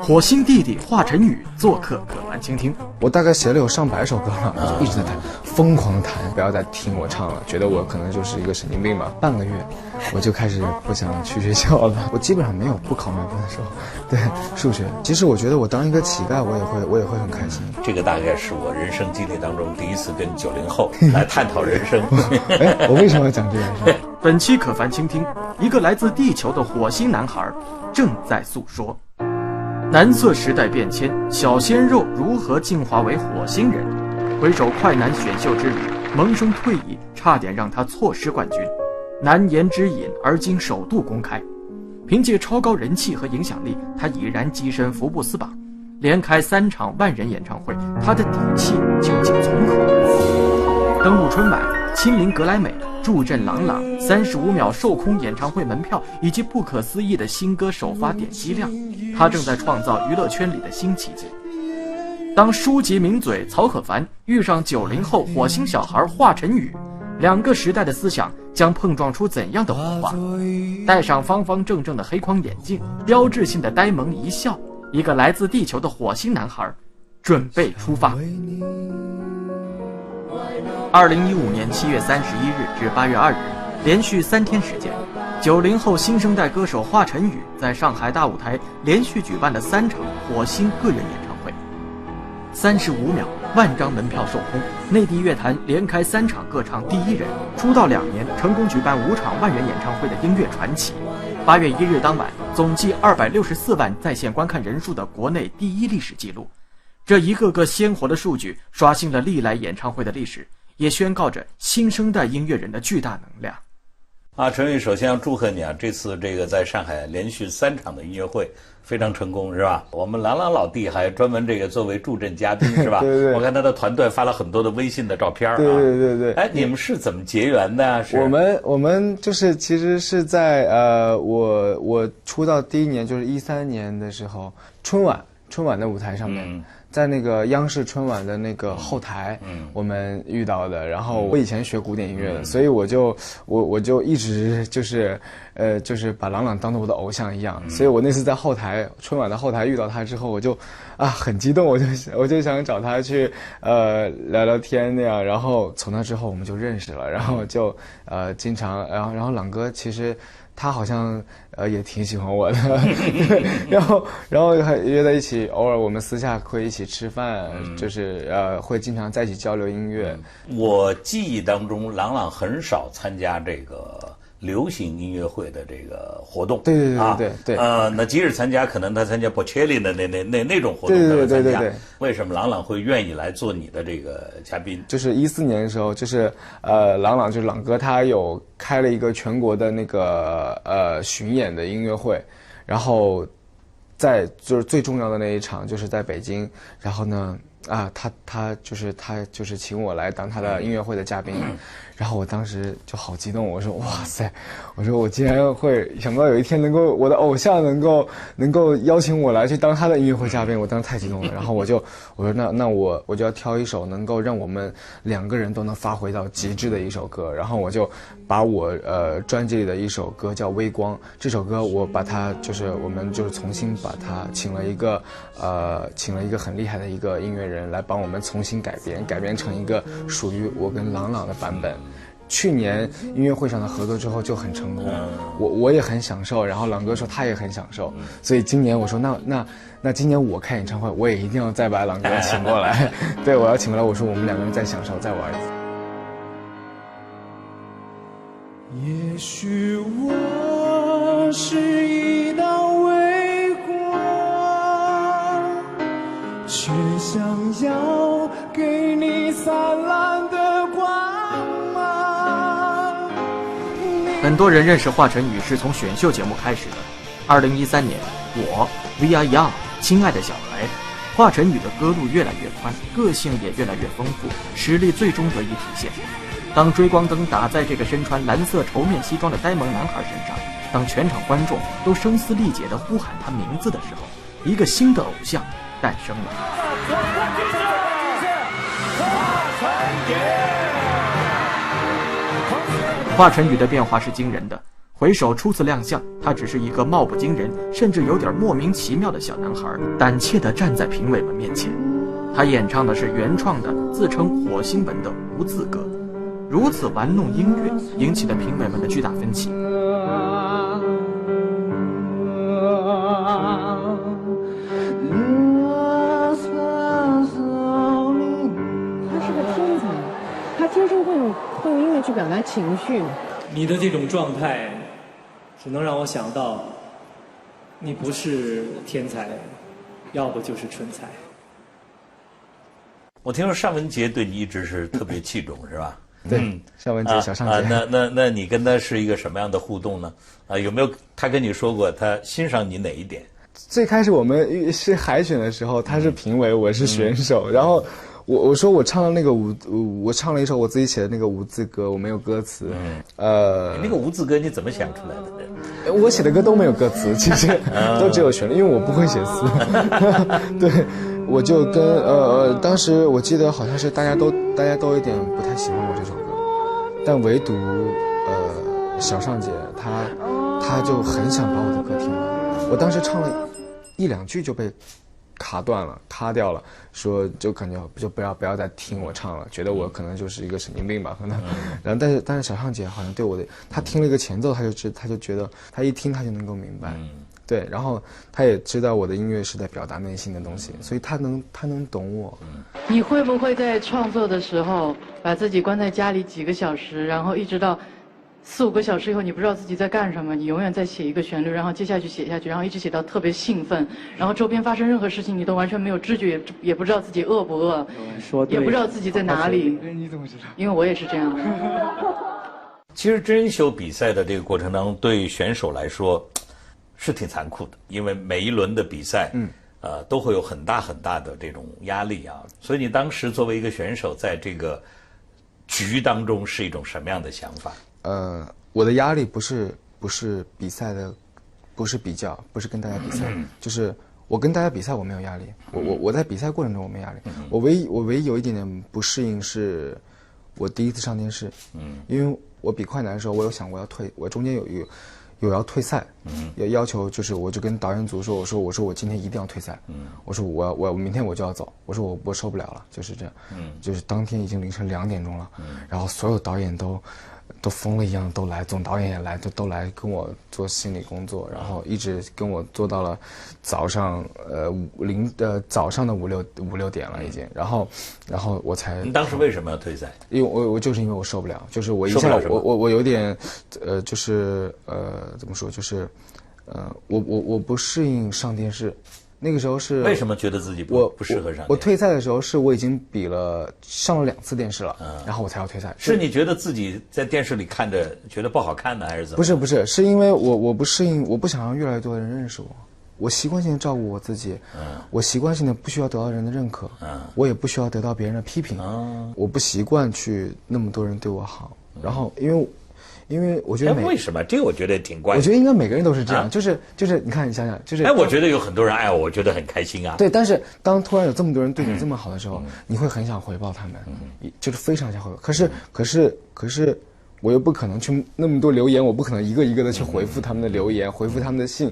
火星弟弟华晨宇做客可凡倾听。我大概写了有上百首歌了，我就一直在弹，疯狂的弹，不要再听我唱了，觉得我可能就是一个神经病吧。半个月，我就开始不想去学校了。我基本上没有不考满分的时候。对，数学，其实我觉得我当一个乞丐，我也会很开心。这个大概是我人生经历当中第一次跟90后来探讨人生。我为什么要讲这件事？本期可凡倾听，一个来自地球的火星男孩正在诉说。蓝色时代变迁，小鲜肉如何进化为火星人？回首快男选秀之旅，萌生退役差点让他错失冠军，难言之隐而今首度公开。凭借超高人气和影响力，他已然跻身福布斯榜，连开3场万人演唱会，他的底气究竟从何？登陆春晚，亲临格莱美，助阵朗朗，35秒售空演唱会门票，以及不可思议的新歌首发点击量，他正在创造娱乐圈里的新奇迹。当书籍名嘴曹可凡遇上90后火星小孩华晨宇，两个时代的思想将碰撞出怎样的火花？戴上方方正正的黑框眼镜，标志性的呆萌一笑，一个来自地球的火星男孩准备出发。2015年7月31日至8月2日，连续3天时间，90后新生代歌手华晨宇在上海大舞台连续举办了3场火星个人演唱会，35秒万张门票售空，内地乐坛连开3场各唱第一人，出道2年成功举办5场万人演唱会的音乐传奇。8月1日当晚，总计264万在线观看人数的国内第一历史记录。这一个个鲜活的数据刷新了历来演唱会的历史，也宣告着新生代音乐人的巨大能量。陈宇，首先要祝贺你啊！这次这个在上海连续3场的音乐会非常成功，是吧？我们郎朗老弟还专门这个作为助阵嘉宾，是吧？对对。我看他的团队发了很多的微信的照片啊。对。哎，你们是怎么结缘的啊？是我们就是其实是在我出道第1年就是13年的时候，春晚的舞台上面。在那个央视春晚的那个后台，我们遇到的。然后我以前学古典音乐的，所以我就一直就是把郎朗当做我的偶像一样。所以我那次在后台春晚的后台遇到他之后，我就很激动，我就想找他去聊聊天那样。然后从那之后我们就认识了，然后就经常然后朗哥其实。他好像也挺喜欢我的，然后还约在一起，偶尔我们私下会一起吃饭，就是会经常在一起交流音乐。我记忆当中，郎朗很少参加这个流行音乐会的这个活动。对。那即使参加，可能他参加 Bocelli 的那种活动他会参加。对。为什么郎朗会愿意来做你的这个嘉宾？就是14年的时候，就是郎朗就是朗哥，他有开了一个全国的那个巡演的音乐会，然后在就是最重要的那一场就是在北京，然后呢他就是请我来当他的音乐会的嘉宾。然后我当时就好激动，我说哇塞，我说我竟然会想不到有一天我的偶像能够邀请我来去当他的音乐会嘉宾，我当时太激动了。然后我说那我就要挑一首能够让我们2个人都能发挥到极致的一首歌，然后我就把我专辑里的一首歌叫《微光》，这首歌我把它就是我们就是重新把它请了一个很厉害的一个音乐人来帮我们重新改编成一个属于我跟郎朗的版本。去年音乐会上的合作之后就很成功，我也很享受，然后朗哥说他也很享受，所以今年我说那今年我开演唱会，我也一定要再把朗哥请过来，对，我要请过来，我说我们2个人再享受再玩一次。也许我是一道微光，却想要给你灿烂的光。很多人认识华晨宇是从选秀节目开始的。2013年，我 We Are Young， 亲爱的小孩，华晨宇的歌路越来越宽，个性也越来越丰富，实力最终得以体现。当追光灯打在这个身穿蓝色绸面西装的呆萌男孩身上，当全场观众都声嘶力竭地呼喊他名字的时候，一个新的偶像诞生了。华晨宇的变化是惊人的。回首初次亮相，他只是一个貌不惊人，甚至有点莫名其妙的小男孩，胆怯地站在评委们面前。他演唱的是原创的自称火星文的无字歌，如此玩弄音乐，引起了评委们的巨大分歧。他是个天才，他天生会用音乐去表达情绪。你的这种状态，只能让我想到，你不是天才，要不就是春才。我听说尚雯婕对你一直是特别器重，是吧？对，尚雯婕、小尚婕。那你跟他是一个什么样的互动呢？有没有他跟你说过他欣赏你哪一点？最开始我们是海选的时候，他是评委，我是选手，然后我说我唱了那个我唱了一首我自己写的那个无字歌，我没有歌词。那个无字歌你怎么想出来的？我写的歌都没有歌词，其实都只有旋律，因为我不会写词。对，我就跟当时我记得好像是大家都有点不太喜欢我这首歌，但唯独小尚婕她就很想把我的歌听完。我当时唱了1、2句就被卡断了，卡掉了，说就感觉就不要再听我唱了，觉得我可能就是一个神经病吧，可能。然后但是小尚婕好像对我的，她听了一个前奏，她就觉得她一听她就能够明白，对，然后她也知道我的音乐是在表达内心的东西，所以她能懂我。你会不会在创作的时候把自己关在家里几个小时，然后一直到4、5个小时以后，你不知道自己在干什么，你永远在写一个旋律，然后接下去写下去，然后一直写到特别兴奋，然后周边发生任何事情你都完全没有知觉，也不知道自己饿不饿，也不知道自己在哪里。你怎么知道？因为我也是这样的。其实真人秀比赛的这个过程当中，对选手来说是挺残酷的，因为每一轮的比赛，都会有很大很大的这种压力啊。所以你当时作为一个选手，在这个局当中是一种什么样的想法？我的压力不是比赛的，不是比较，不是跟大家比赛，就是我跟大家比赛我没有压力，我在比赛过程中我没压力，我唯一有一点点不适应是，我第一次上电视，因为我比快男的时候我有想过要退，我中间有要退赛，要求就是我就跟导演组说，我说我今天一定要退赛，我说我明天我就要走，我说我受不了了，就是这样，就是当天已经凌晨2点钟了，然后所有导演都疯了一样都来，总导演也来，都来跟我做心理工作，然后一直跟我做到了早上早上的5、6点了已经，然后我才。你当时为什么要退赛？因为我就是因为我受不了，就是我一下我有点就是怎么说，就是我不适应上电视。那个时候是为什么觉得自己不适合上电视？我退赛的时候是我已经上了2次电视了，然后我才要退赛。是你觉得自己在电视里看着觉得不好看呢，还是怎么？不是，是因为我不适应，我不想让越来越多的人认识我。我习惯性的照顾我自己，我习惯性的不需要得到人的认可，我也不需要得到别人的批评，我不习惯去那么多人对我好。然后因为我觉得为什么这个我觉得挺怪的。我觉得应该每个人都是这样，就是你看你想想，就是我觉得有很多人爱我觉得很开心啊。对，但是当突然有这么多人对你这么好的时候，你会很想回报他们，就是非常想回报。可是我又不可能去那么多留言，我不可能一个一个的去回复他们的留言，回复他们的信，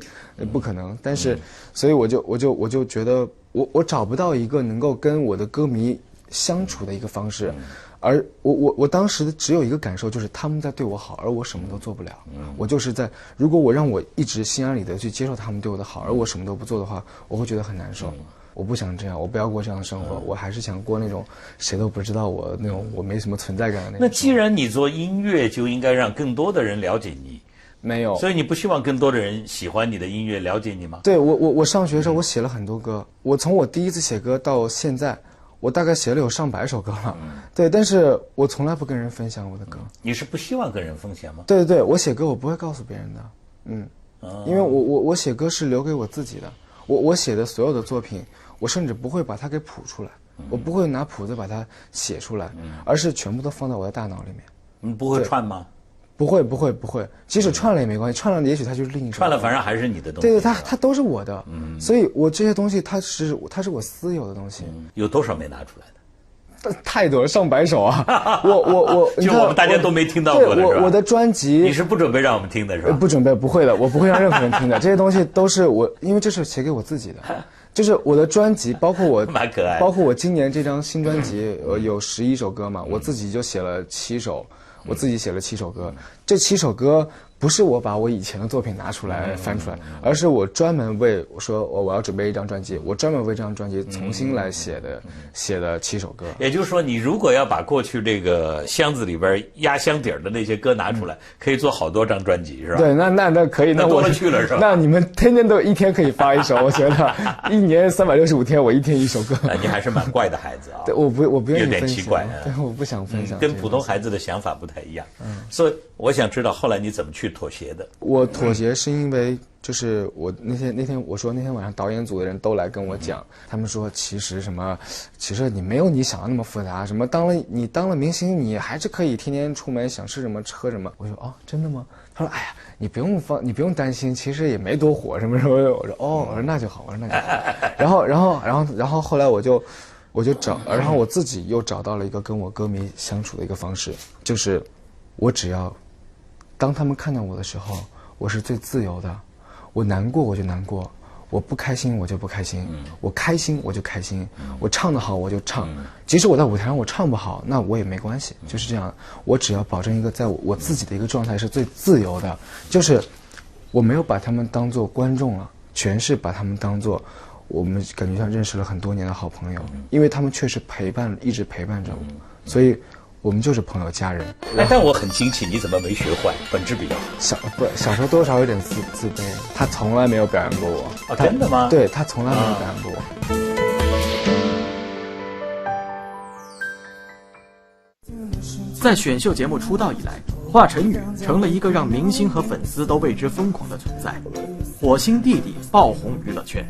不可能。但是所以我就觉得我找不到一个能够跟我的歌迷相处的一个方式。而我当时只有一个感受，就是他们在对我好，而我什么都做不了。我就是如果让我一直心安理得去接受他们对我的好，而我什么都不做的话，我会觉得很难受。我不想这样，我不要过这样的生活，我还是想过那种谁都不知道我那种我没什么存在感的那种。那既然你做音乐，就应该让更多的人了解你。没有，所以你不希望更多的人喜欢你的音乐，了解你吗？对，我上学的时候我写了很多歌，我从我第一次写歌到现在。我大概写了有上百首歌了，对，但是我从来不跟人分享我的歌。你是不希望跟人分享吗？对，我写歌我不会告诉别人的，因为我写歌是留给我自己的，我写的所有的作品，我甚至不会把它给谱出来，我不会拿谱子把它写出来，而是全部都放在我的大脑里面。你不会串吗？不会，即使串了也没关系，串了也许它就是另一种。串了反正还是你的东西。对，它都是我的，所以我这些东西它是我私有的东西。有多少没拿出来的？太多了，上百首啊！我，就我们大家都没听到过的是吧？我的专辑你是不准备让我们听的是吧？不准备，不会的，我不会让任何人听的。这些东西都是我，因为这是写给我自己的。就是我的专辑，包括我，蛮可爱的，包括我今年这张新专辑，有11首歌嘛，我自己就写了7首，我自己写了7首歌，这7首歌。不是我把我以前的作品拿出来翻出来，而是我专门为我说我要准备一张专辑，我专门为这张专辑重新来写的7首歌。也就是说，你如果要把过去这个箱子里边压箱底儿的那些歌拿出来，可以做好多张专辑，是吧？对，那可以，那多了去了，是吧？那你们天天都一天可以发一首，我觉得一年365天，我一天一首歌。你还是蛮怪的孩子啊！对，我不愿意分享，有点奇怪，对，我不想分享，跟普通孩子的想法不太一样。所以我想知道后来你怎么去妥协的？我妥协是因为就是我那天我说那天晚上导演组的人都来跟我讲，他们说其实你没有你想的那么复杂，什么你当了明星，你还是可以天天出门想吃什么喝什么。我说哦，真的吗？他说哎呀，你不用担心，其实也没多火什么什么。我说哦，我说那就好，我说那就好。然后后来我就找，然后我自己又找到了一个跟我歌迷相处的一个方式，就是我只要当他们看到我的时候，我是最自由的。我难过我就难过，我不开心我就不开心，我开心我就开心，我唱得好我就唱。即使我在舞台上我唱不好，那我也没关系，就是这样。我只要保证一个在我自己的一个状态是最自由的，就是我没有把他们当作观众了，全是把他们当作我们感觉像认识了很多年的好朋友，因为他们确实一直陪伴着我，所以我们就是朋友家人。但我很惊奇，你怎么没学坏？本质比较好。小时候多少有点自卑。他从来没有表扬过我。哦，真的吗？对，他从来没有表扬过我。在选秀节目出道以来，华晨宇成了一个让明星和粉丝都为之疯狂的存在。火星弟弟爆红娱乐圈。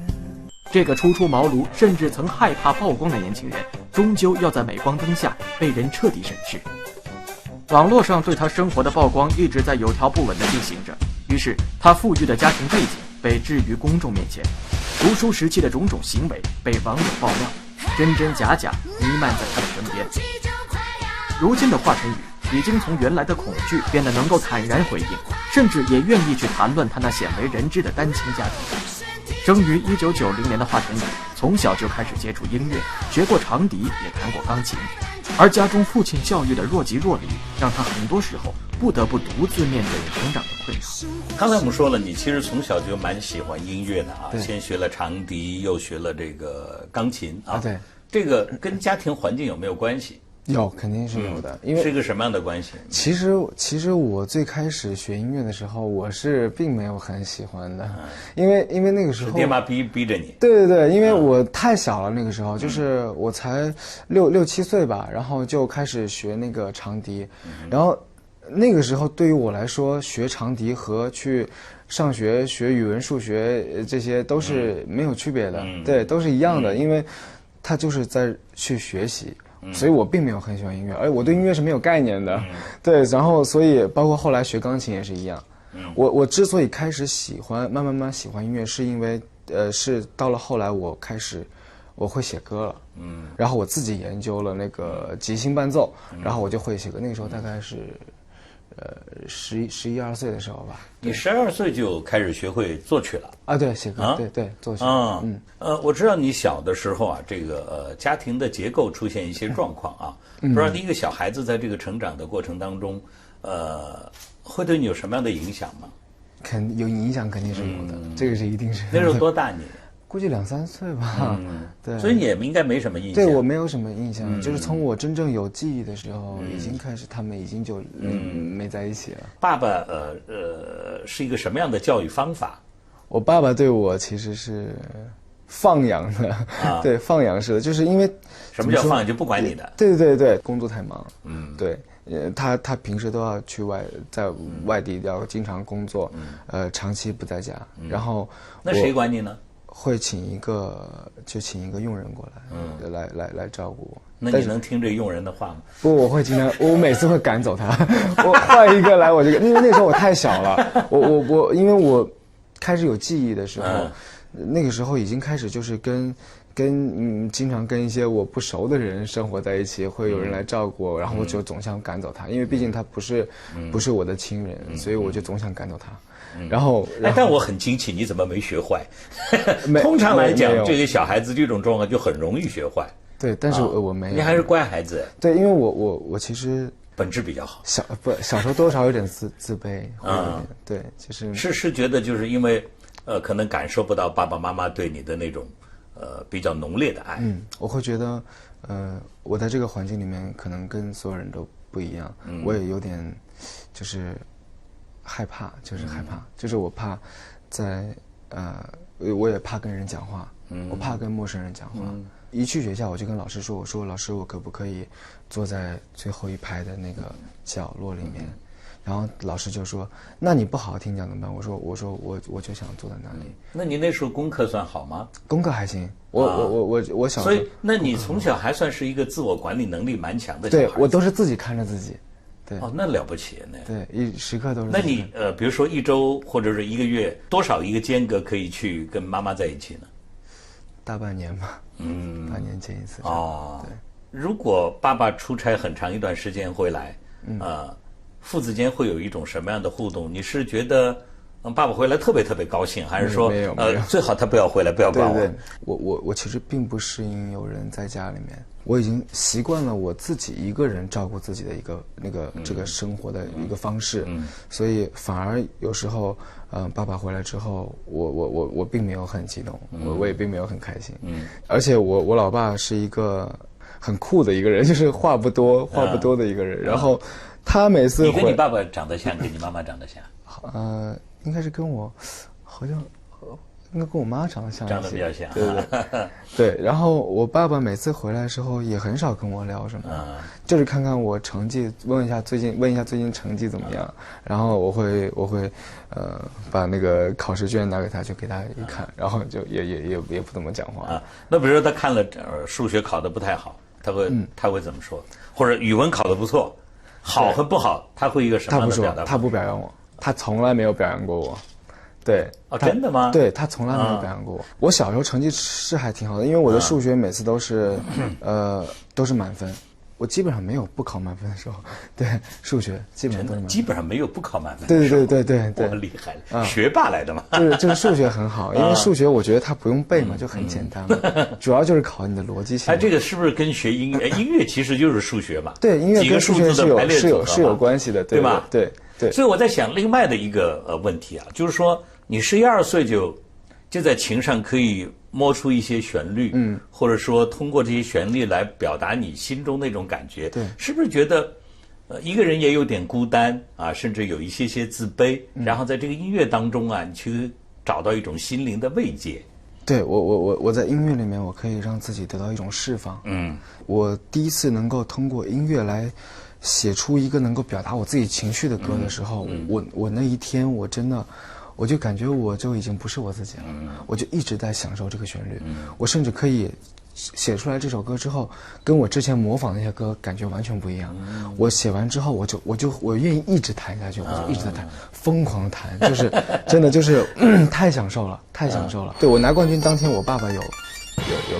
这个初出茅庐甚至曾害怕曝光的年轻人，终究要在镁光灯下被人彻底审视。网络上对他生活的曝光一直在有条不紊地进行着，于是他富裕的家庭背景被置于公众面前，读书时期的种种行为被网友爆料，真真假假弥漫在他的身边。如今的华晨宇已经从原来的恐惧变得能够坦然回应，甚至也愿意去谈论他那鲜为人知的单亲家庭。生于1990年的华晨宇从小就开始接触音乐，学过长笛，也弹过钢琴。而家中父亲教育的若即若离，让他很多时候不得不独自面对成长的困扰。刚才我们说了，你其实从小就蛮喜欢音乐的啊，对，先学了长笛，又学了这个钢琴啊。对，这个跟家庭环境有没有关系？有，肯定是有的，因为是一个什么样的关系？其实我最开始学音乐的时候，我是并没有很喜欢的，因为那个时候爹妈逼着你。对，因为我太小了，那个时候就是我才6、7岁吧，然后就开始学那个长笛，然后那个时候对于我来说，学长笛和去上学学语文、数学这些都是没有区别的，对，都是一样的，因为他就是在去学习。所以我并没有很喜欢音乐，而我对音乐是没有概念的，对，然后所以包括后来学钢琴也是一样。我之所以开始慢慢喜欢音乐，是因为是到了后来我会写歌了，然后我自己研究了那个即兴伴奏，然后我就会写歌。那个时候大概是11、12岁的时候吧。你12岁就开始学会作曲了啊？对，写歌，对，作曲。我知道你小的时候啊，这个家庭的结构出现一些状况啊，不知道你一个小孩子在这个成长的过程当中，会对你有什么样的影响吗？有影响，肯定是有的，这个是一定是。那时候多大你？估计2、3岁吧，对，所以你也应该没什么印象。对，我没有什么印象，就是从我真正有记忆的时候，已经开始，他们已经就没在一起了。爸爸是一个什么样的教育方法？我爸爸对我其实是放养的，对，放养式的，就是因为什么叫放养？就不管你的。对，工作太忙，对。他平时都要在外地要经常工作，长期不在家，然后那谁管你呢？会请一个佣人过来，来照顾我。那你能听这佣人的话吗？不，我会经常，我每次会赶走他，我换一个来，我就因为那时候我太小了，因为我开始有记忆的时候，那个时候已经开始就是跟经常跟一些我不熟的人生活在一起，会有人来照顾我，然后我就总想赶走他，因为毕竟他不是我的亲人，所以我就总想赶走他。然后但我很惊奇，你怎么没学坏？通常来讲，这个小孩子这种状况就很容易学坏。对，但是我没有。你还是乖孩子。对，因为我其实本质比较好。小时候多少有点自卑。对，是觉得就是因为可能感受不到爸爸妈妈对你的那种比较浓烈的爱。我会觉得我在这个环境里面可能跟所有人都不一样，我也有点就是害怕，就是我怕在我也怕跟人讲话，我怕跟陌生人讲话。一去学校我就跟老师说，我说老师，我可不可以坐在最后一排的那个角落里面？然后老师就说，那你不好好听讲怎么办？我说我就想坐在那里。那你那时候功课算好吗？功课还行，我小时候。所以那你从小还算是一个自我管理能力蛮强的小孩。对，我都是自己看着自己。对。那了不起呢。对，时刻都是。那你比如说一周或者是一个月，多少一个间隔可以去跟妈妈在一起呢？大半年吧。半年见一次。对。如果爸爸出差很长一段时间回来，父子间会有一种什么样的互动？你是觉得爸爸回来特别高兴，还是说没有最好他不要回来，不要管我？对，我其实并不适应有人在家里面，我已经习惯了我自己一个人照顾自己的一个这个生活的一个方式，所以反而有时候爸爸回来之后，我并没有很激动，我也并没有很开心，而且我老爸是一个很酷的一个人，就是话不多的一个人，然后他每次你跟你爸爸长得像，跟你妈妈长得像？应该是跟我，好像应该跟我妈长得像一些，长得比较像。对。然后我爸爸每次回来的时候也很少跟我聊什么，就是看看我成绩，问一下最近成绩怎么样。然后我会把那个考试卷拿给他，就给他一看，然后就也不怎么讲话。那比如说他看了数学考得不太好，他会怎么说？或者语文考得不错，好和不好，他会一个什么样的表达？他不表扬我。他从来没有表扬过我，对。真的吗？对，他从来没有表扬过我。我小时候成绩是还挺好的，因为我的数学每次都是满分，我基本上没有不考满分的时候。对，数学基本上都是满分，基本上没有不考满分。对，我厉害了，学霸来的嘛。就是数学很好，因为数学我觉得它不用背嘛，就很简单嘛，主要就是考你的逻辑性。这个是不是跟学音乐？音乐其实就是数学嘛。对，音乐跟数学是有关系的，对吧？对。所以我在想另外的一个问题啊，就是说你11、12岁就在琴上可以摸出一些旋律，或者说通过这些旋律来表达你心中那种感觉，对，是不是觉得一个人也有点孤单啊，甚至有一些自卑，然后在这个音乐当中啊，你去找到一种心灵的慰藉？对，我在音乐里面，我可以让自己得到一种释放。我第一次能够通过音乐来写出一个能够表达我自己情绪的歌的时候，我那一天我真的，我就感觉我就已经不是我自己了，我就一直在享受这个旋律，我甚至可以写出来这首歌之后，跟我之前模仿那些歌感觉完全不一样。我写完之后，我愿意一直弹下去，我就一直在弹，疯狂弹，就是真的就是太享受了，太享受了。对，我拿冠军当天，我爸爸有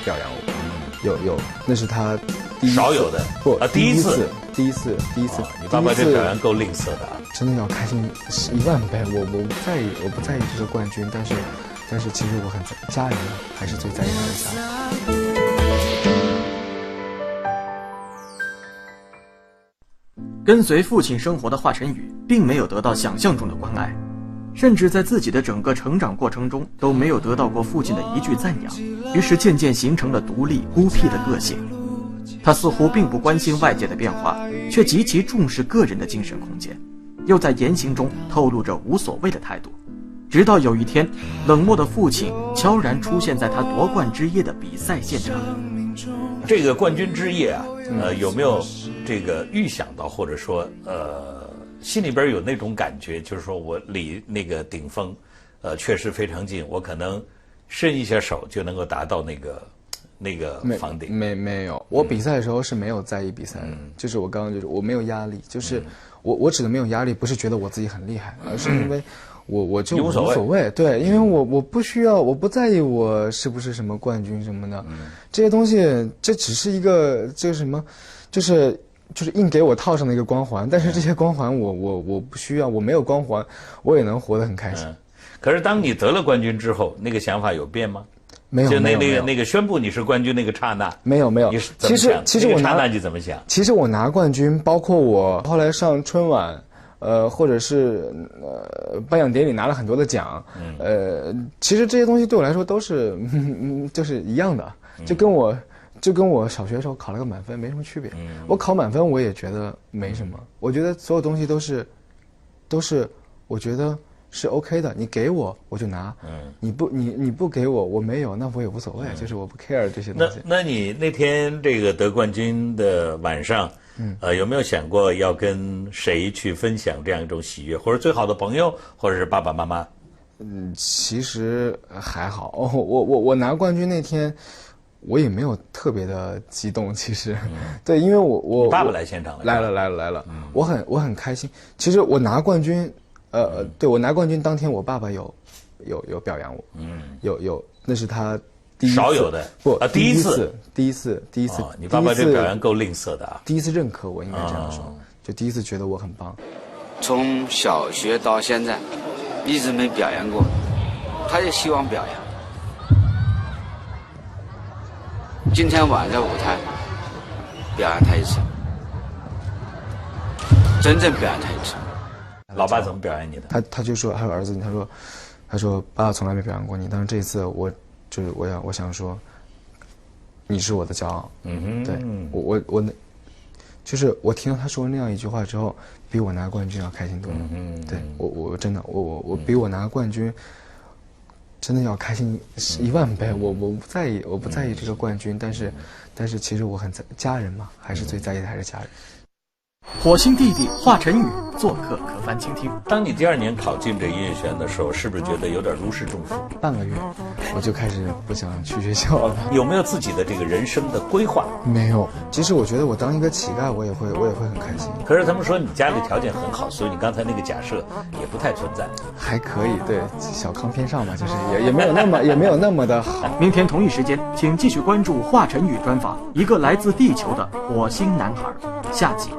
表扬我，有，那是他第一次，少有的第一次。你爸爸这表扬够吝啬的啊！真的要开心10000倍。我不在意这个冠军，但是其实我很家人还是最在意他的家人。跟随父亲生活的华晨宇，并没有得到想象中的关爱，甚至在自己的整个成长过程中都没有得到过父亲的一句赞扬，于是渐渐形成了独立孤僻的个性。他似乎并不关心外界的变化，却极其重视个人的精神空间，又在言行中透露着无所谓的态度。直到有一天，冷漠的父亲悄然出现在他夺冠之夜的比赛现场。这个冠军之夜啊，有没有这个预想到，或者说心里边有那种感觉，就是说我离那个顶峰确实非常近，我可能伸一下手就能够达到那个房顶。没有，我比赛的时候是没有在意比赛的，就是我刚刚就是我没有压力，就是我指的没有压力，不是觉得我自己很厉害，而是因为我就无无所谓所谓，对，因为我不需要，我不在意我是不是什么冠军什么的，这些东西这只是一个这个什么，就是硬给我套上的一个光环，但是这些光环我不需要，我没有光环，我也能活得很开心。可是当你得了冠军之后，那个想法有变吗？没有，就没有那个宣布你是冠军那个刹那，没有，你是怎么想？其实我那个刹那你怎么想？其实我拿冠军，包括我后来上春晚，或者是颁奖典礼拿了很多的奖，其实这些东西对我来说都是就是一样的，就跟我小学的时候考了个满分没什么区别。我考满分我也觉得没什么，我觉得所有东西都是我觉得是 OK 的，你给我我就拿，你不给我没有，那我也无所谓，就是我不 care 这些东西。那你那天这个得冠军的晚上，有没有想过要跟谁去分享这样一种喜悦，或者最好的朋友，或者是爸爸妈妈？其实还好，我拿冠军那天，我也没有特别的激动，其实，对，因为我你爸爸来现场了，来了，我很开心。其实我拿冠军，对我拿冠军当天，我爸爸有表扬我，有，那是他第一次少有的第一次，你爸爸这表扬够吝啬的啊，第一次认可我，应该这样说，就第一次觉得我很棒。从小学到现在，一直没表扬过，他也希望表扬。今天晚上舞台表扬他一次，真正表扬他一次。老爸怎么表扬你的？他就说，还有儿子，他说爸爸从来没表扬过你，但是这一次我想说，你是我的骄傲。对，我就是我听到他说那样一句话之后，比我拿冠军要开心多了。对，我真的我比我拿冠军真的要开心10000倍。我不在意这个冠军，但是其实我很家人嘛，还是最在意的还是家人。火星弟弟华晨宇做客可翻倾听。当你第2年考进这音乐学院的时候，是不是觉得有点如释重负？半个月我就开始不想去学校了。有没有自己的这个人生的规划？没有。其实我觉得我当一个乞丐，我也会很开心。可是他们说你家里条件很好，所以你刚才那个假设也不太存在。还可以，对，小康偏上嘛，就是也没有那么的好。明天同一时间，请继续关注华晨宇专访《一个来自地球的火星男孩》下集。